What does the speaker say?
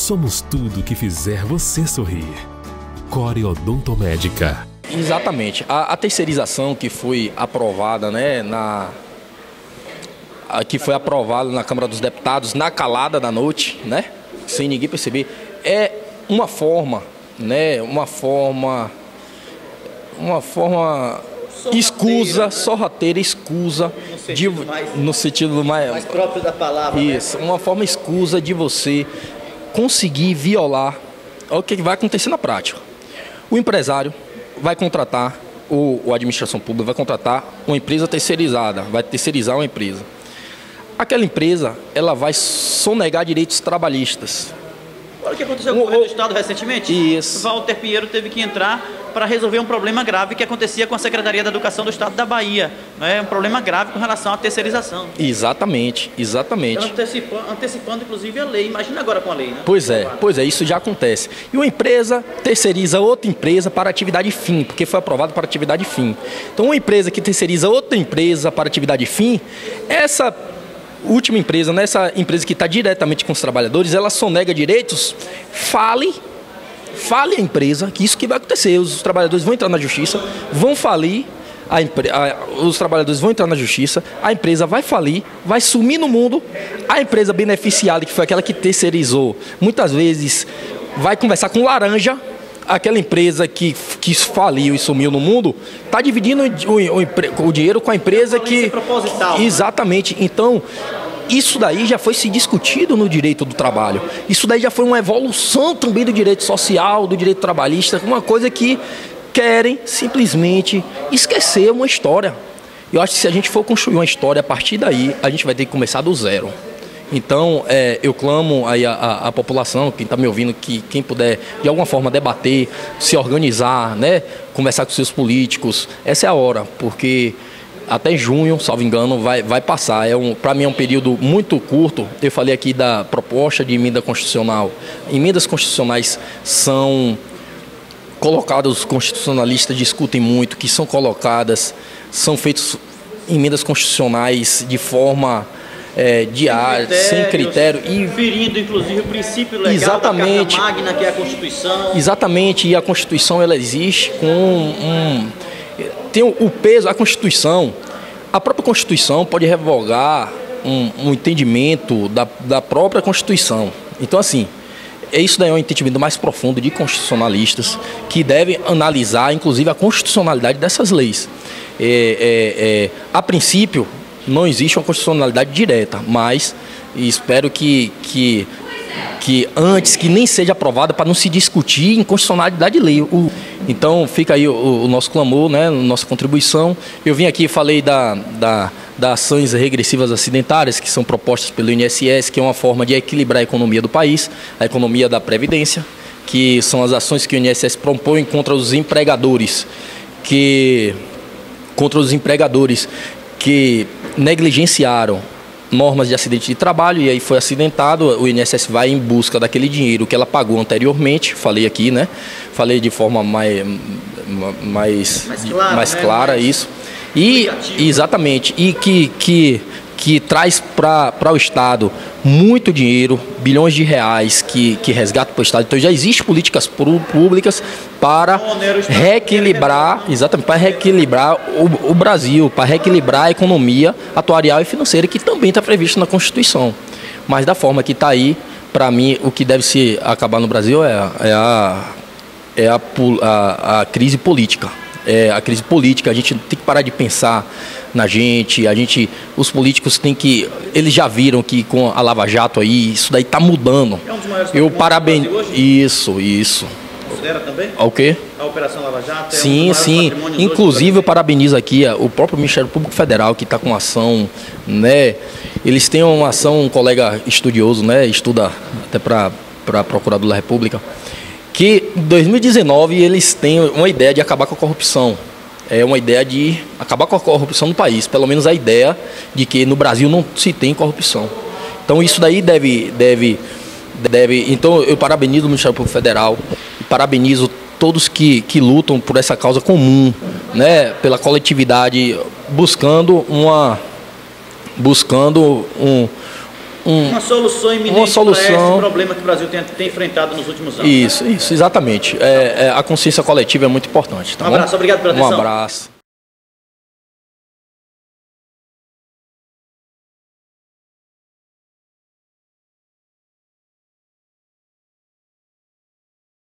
Somos tudo que fizer você sorrir. Core Odontomédica. Exatamente. A terceirização que foi aprovada, né, que foi aprovada na Câmara dos Deputados na calada da noite, né, sem ninguém perceber, é uma forma, né, uma forma escusa, sorrateira, escusa, no sentido mais próprio da palavra. Isso, né? Uma forma escusa de você conseguir violar o que vai acontecer na prática. O empresário vai contratar, a administração pública vai contratar uma empresa terceirizada, vai terceirizar uma empresa. Aquela empresa, ela vai sonegar direitos trabalhistas. Olha o que aconteceu com o governo do Estado recentemente. Isso. Walter Pinheiro teve que entrar para resolver um problema grave que acontecia com a Secretaria da Educação do Estado da Bahia. Um problema grave com relação à terceirização. Exatamente, exatamente. Antecipando, inclusive, a lei. Imagina agora com a lei, né? Pois é, isso já acontece. E uma empresa terceiriza outra empresa para atividade fim, porque foi aprovado para atividade fim. Então, uma empresa que terceiriza outra empresa para atividade fim, essa última empresa, nessa empresa que está diretamente com os trabalhadores, ela sonega direitos, fale a empresa, que isso que vai acontecer, os trabalhadores vão entrar na justiça, vão falir, os trabalhadores vão entrar na justiça, a empresa vai falir, vai sumir no mundo, a empresa beneficiada, que foi aquela que terceirizou, muitas vezes vai conversar com laranja, aquela empresa que faliu e sumiu no mundo, está dividindo o dinheiro com a empresa que... proposital. Exatamente. Então, isso daí já foi se discutido no direito do trabalho. Isso daí já foi uma evolução também do direito social, do direito trabalhista, uma coisa que querem simplesmente esquecer uma história. Eu acho que se a gente for construir uma história a partir daí, a gente vai ter que começar do zero. Então, eu clamo aí a população, quem está me ouvindo, que quem puder de alguma forma debater, se organizar, né, conversar com seus políticos, essa é a hora, porque até junho, salvo engano, vai passar. Para mim é um período muito curto. Eu falei aqui da proposta de emenda constitucional. Emendas constitucionais são colocadas, os constitucionalistas discutem muito, que são colocadas, são feitas emendas constitucionais de forma... diária, sem critério. Ferindo, inclusive, o princípio legal exatamente, da Carta Magna, que é a Constituição. Exatamente, e a Constituição, ela existe com tem o peso, a Constituição, a própria Constituição pode revogar um entendimento da própria Constituição. Então, assim, isso daí é um entendimento mais profundo de constitucionalistas que devem analisar, inclusive, a constitucionalidade dessas leis. A princípio, não existe uma constitucionalidade direta, mas espero que antes que nem seja aprovada para não se discutir em constitucionalidade de lei. Então fica aí o nosso clamor, né, nossa contribuição. Eu vim aqui e falei das ações regressivas acidentárias que são propostas pelo INSS, que é uma forma de equilibrar a economia do país, a economia da Previdência, que são as ações que o INSS propõe contra os empregadores que negligenciaram normas de acidente de trabalho, e aí foi acidentado, o INSS vai em busca daquele dinheiro que ela pagou anteriormente, falei aqui, né? Falei de forma mais clara, isso. E exatamente, e que traz para o Estado muito dinheiro, bilhões de reais que resgata para o Estado. Então já existem políticas públicas para reequilibrar, exatamente, para reequilibrar o Brasil, para reequilibrar a economia atuarial e financeira, que também está previsto na Constituição. Mas da forma que está aí, para mim, o que deve se acabar no Brasil é a crise política. A crise política, a gente tem que parar de pensar na gente, os políticos têm que, eles já viram que com a Lava Jato aí, isso daí está mudando. É um dos maiores Isso. Considera também? O quê? A Operação Lava Jato? Sim. Inclusive eu parabenizo aqui o próprio Ministério Público Federal, que está com ação, né? Eles têm uma ação, um colega estudioso, né? Estuda até para Procurador da República, que em 2019 eles têm uma ideia de acabar com a corrupção. É uma ideia de acabar com a corrupção no país, pelo menos a ideia de que no Brasil não se tem corrupção. Então isso daí deve. Então eu parabenizo o Ministério Público Federal, parabenizo todos que lutam por essa causa comum, né, pela coletividade, buscando uma solução iminente para esse problema que o Brasil tem enfrentado nos últimos anos. Isso, exatamente. A consciência coletiva é muito importante. Tá um abraço, obrigado pela atenção. Um abraço.